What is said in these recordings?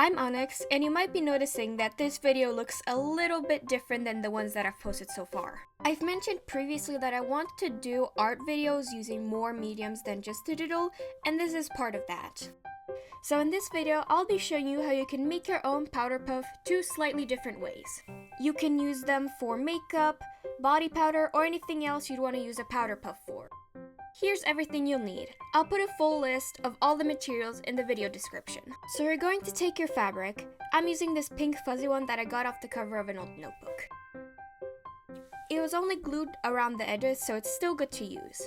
I'm Onyx, and you might be noticing that this video looks a little bit different than the ones that I've posted so far. I've mentioned previously that I want to do art videos using more mediums than just digital, and this is part of that. So in this video, I'll be showing you how you can make your own powder puff two slightly different ways. You can use them for makeup, body powder, or anything else you'd want to use a powder puff for. Here's everything you'll need. I'll put a full list of all the materials in the video description. So you're going to take your fabric. I'm using this pink fuzzy one that I got off the cover of an old notebook. It was only glued around the edges, so it's still good to use.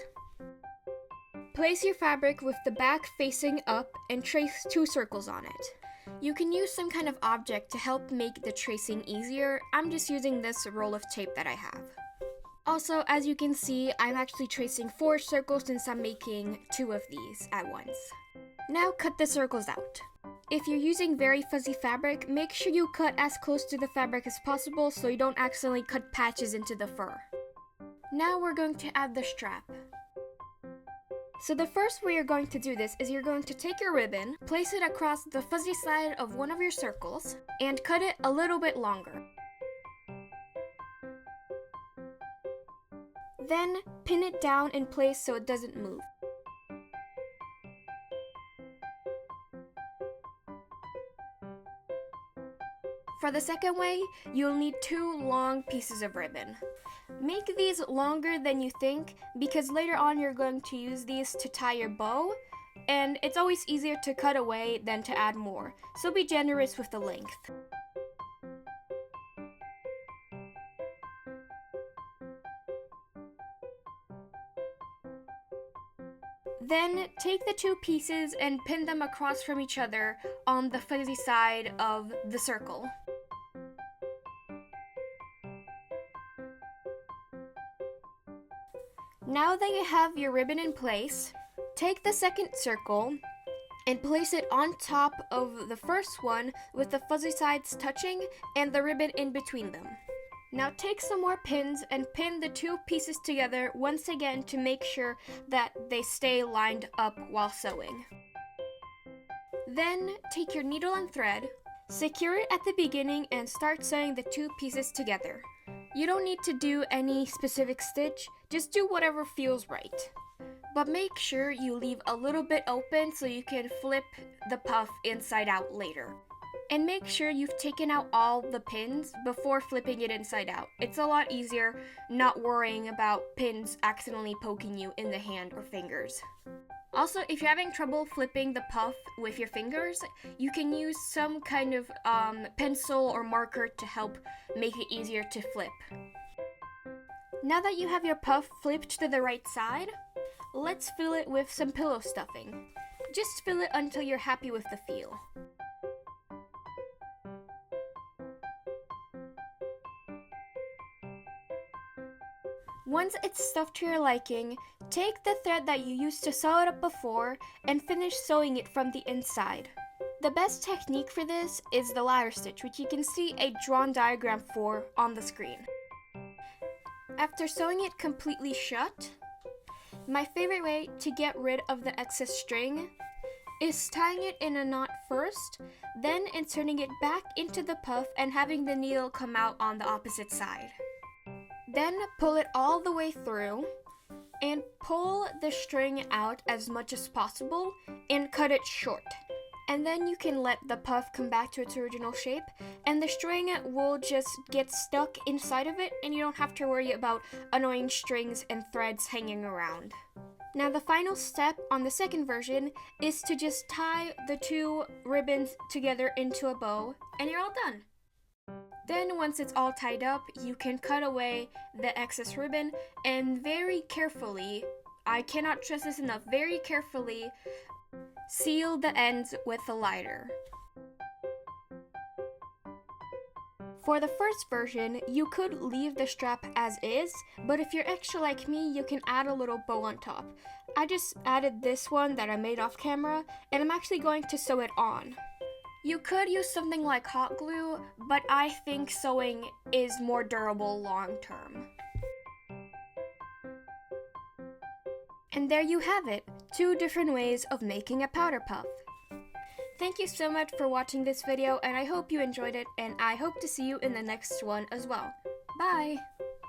Place your fabric with the back facing up and trace 2 circles on it. You can use some kind of object to help make the tracing easier. I'm just using this roll of tape that I have. Also, as you can see, I'm actually tracing 4 circles since I'm making 2 of these at once. Now cut the circles out. If you're using very fuzzy fabric, make sure you cut as close to the fabric as possible so you don't accidentally cut patches into the fur. Now we're going to add the strap. So the first way you're going to do this is you're going to take your ribbon, place it across the fuzzy side of one of your circles, and cut it a little bit longer. Then pin it down in place so it doesn't move. For the second way, you'll need 2 long pieces of ribbon. Make these longer than you think because later on you're going to use these to tie your bow, and it's always easier to cut away than to add more, so be generous with the length. Then take the 2 pieces and pin them across from each other on the fuzzy side of the circle. Now that you have your ribbon in place, take the second circle and place it on top of the first one with the fuzzy sides touching and the ribbon in between them. Now take some more pins and pin the 2 pieces together once again to make sure that they stay lined up while sewing. Then take your needle and thread, secure it at the beginning and start sewing the 2 pieces together. You don't need to do any specific stitch, just do whatever feels right. But make sure you leave a little bit open so you can flip the puff inside out later. And make sure you've taken out all the pins before flipping it inside out. It's a lot easier not worrying about pins accidentally poking you in the hand or fingers. Also, if you're having trouble flipping the puff with your fingers, you can use some kind of pencil or marker to help make it easier to flip. Now that you have your puff flipped to the right side, let's fill it with some pillow stuffing. Just fill it until you're happy with the feel. Once it's stuffed to your liking, take the thread that you used to sew it up before and finish sewing it from the inside. The best technique for this is the ladder stitch, which you can see a drawn diagram for on the screen. After sewing it completely shut, my favorite way to get rid of the excess string is tying it in a knot first, then inserting it back into the puff and having the needle come out on the opposite side. Then pull it all the way through and pull the string out as much as possible and cut it short. And then you can let the puff come back to its original shape and the string will just get stuck inside of it and you don't have to worry about annoying strings and threads hanging around. Now the final step on the second version is to just tie the 2 ribbons together into a bow and you're all done. Then once it's all tied up, you can cut away the excess ribbon and very carefully, I cannot stress this enough, very carefully seal the ends with a lighter. For the first version, you could leave the strap as is, but if you're extra like me, you can add a little bow on top. I just added this one that I made off camera, and I'm actually going to sew it on. You could use something like hot glue, but I think sewing is more durable long term. And there you have it, 2 different ways of making a powder puff. Thank you so much for watching this video, and I hope you enjoyed it, and I hope to see you in the next one as well. Bye!